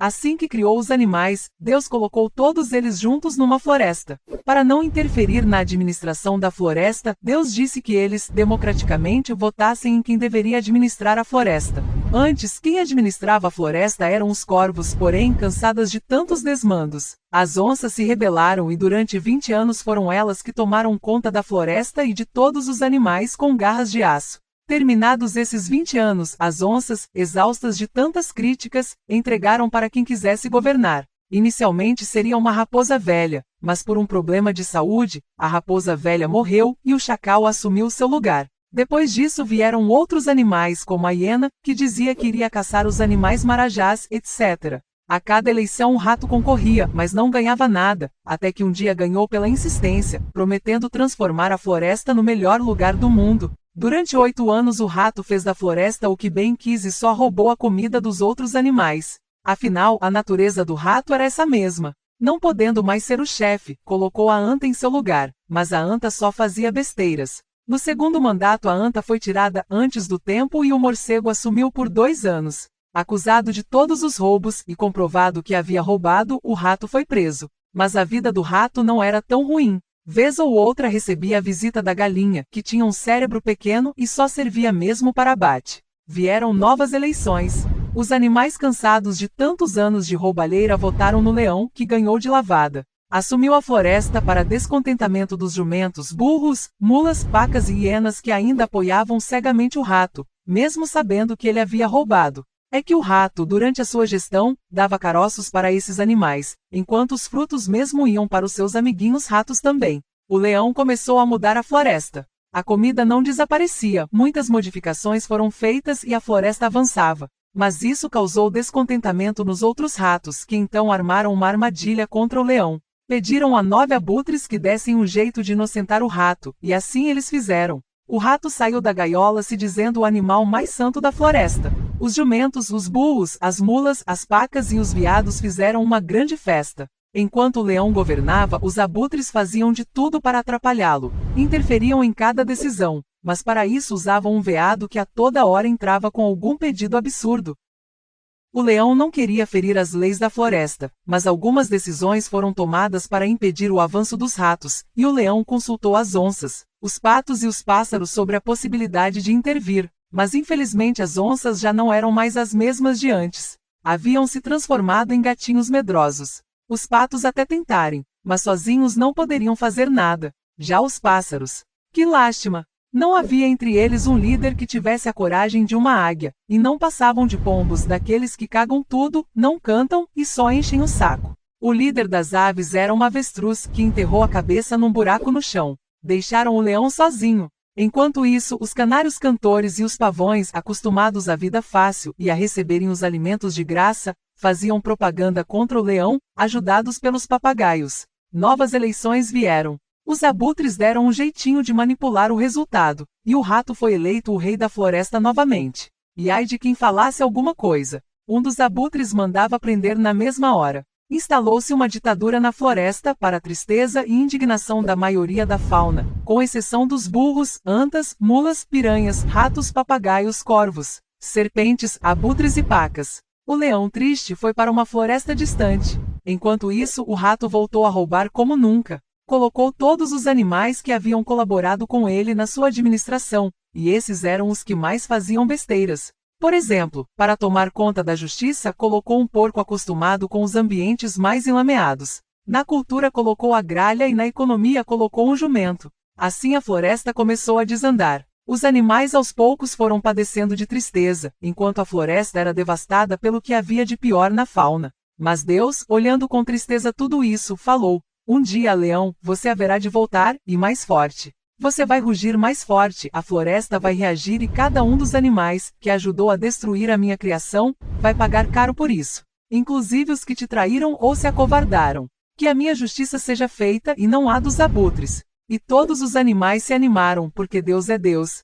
Assim que criou os animais, Deus colocou todos eles juntos numa floresta. Para não interferir na administração da floresta, Deus disse que eles, democraticamente, votassem em quem deveria administrar a floresta. Antes, quem administrava a floresta eram os corvos, porém, cansadas de tantos desmandos, as onças se rebelaram e durante 20 anos foram elas que tomaram conta da floresta e de todos os animais com garras de aço. Terminados esses 20 anos, as onças, exaustas de tantas críticas, entregaram para quem quisesse governar. Inicialmente seria uma raposa velha, mas por um problema de saúde, a raposa velha morreu e o chacal assumiu seu lugar. Depois disso vieram outros animais como a hiena, que dizia que iria caçar os animais marajás, etc. A cada eleição o rato concorria, mas não ganhava nada, até que um dia ganhou pela insistência, prometendo transformar a floresta no melhor lugar do mundo. Durante 8 anos o rato fez da floresta o que bem quis e só roubou a comida dos outros animais. Afinal, a natureza do rato era essa mesma. Não podendo mais ser o chefe, colocou a anta em seu lugar, mas a anta só fazia besteiras. No segundo mandato a anta foi tirada antes do tempo e o morcego assumiu por 2 anos. Acusado de todos os roubos e comprovado que havia roubado, o rato foi preso. Mas a vida do rato não era tão ruim. Vez ou outra recebia a visita da galinha, que tinha um cérebro pequeno e só servia mesmo para abate. Vieram novas eleições. Os animais cansados de tantos anos de roubalheira votaram no leão, que ganhou de lavada. Assumiu a floresta para descontentamento dos jumentos, burros, mulas, pacas e hienas que ainda apoiavam cegamente o rato, mesmo sabendo que ele havia roubado. É que o rato, durante a sua gestão, dava caroços para esses animais, enquanto os frutos mesmo iam para os seus amiguinhos ratos também. O leão começou a mudar a floresta. A comida não desaparecia, muitas modificações foram feitas e a floresta avançava. Mas isso causou descontentamento nos outros ratos, que então armaram uma armadilha contra o leão. Pediram a 9 abutres que dessem um jeito de inocentar o rato, e assim eles fizeram. O rato saiu da gaiola se dizendo o animal mais santo da floresta. Os jumentos, os burros, as mulas, as pacas e os veados fizeram uma grande festa. Enquanto o leão governava, os abutres faziam de tudo para atrapalhá-lo. Interferiam em cada decisão, mas para isso usavam um veado que a toda hora entrava com algum pedido absurdo. O leão não queria ferir as leis da floresta, mas algumas decisões foram tomadas para impedir o avanço dos ratos, e o leão consultou as onças, os patos e os pássaros sobre a possibilidade de intervir. Mas infelizmente as onças já não eram mais as mesmas de antes. Haviam se transformado em gatinhos medrosos. Os patos até tentarem, mas sozinhos não poderiam fazer nada. Já os pássaros. Que lástima! Não havia entre eles um líder que tivesse a coragem de uma águia, e não passavam de pombos daqueles que cagam tudo, não cantam e só enchem o saco. O líder das aves era uma avestruz que enterrou a cabeça num buraco no chão. Deixaram o leão sozinho. Enquanto isso, os canários cantores e os pavões, acostumados à vida fácil e a receberem os alimentos de graça, faziam propaganda contra o leão, ajudados pelos papagaios. Novas eleições vieram. Os abutres deram um jeitinho de manipular o resultado, e o rato foi eleito o rei da floresta novamente. E ai de quem falasse alguma coisa. Um dos abutres mandava prender na mesma hora. Instalou-se uma ditadura na floresta, para a tristeza e indignação da maioria da fauna, com exceção dos burros, antas, mulas, piranhas, ratos, papagaios, corvos, serpentes, abutres e pacas. O leão triste foi para uma floresta distante. Enquanto isso, o rato voltou a roubar como nunca. Colocou todos os animais que haviam colaborado com ele na sua administração, e esses eram os que mais faziam besteiras. Por exemplo, para tomar conta da justiça, colocou um porco acostumado com os ambientes mais enlameados. Na cultura colocou a gralha e na economia colocou um jumento. Assim a floresta começou a desandar. Os animais aos poucos foram padecendo de tristeza, enquanto a floresta era devastada pelo que havia de pior na fauna. Mas Deus, olhando com tristeza tudo isso, falou: "Um dia, leão, você haverá de voltar, e mais forte. Você vai rugir mais forte, a floresta vai reagir e cada um dos animais, que ajudou a destruir a minha criação, vai pagar caro por isso. Inclusive os que te traíram ou se acovardaram. Que a minha justiça seja feita e não a dos abutres." E todos os animais se animaram, porque Deus é Deus.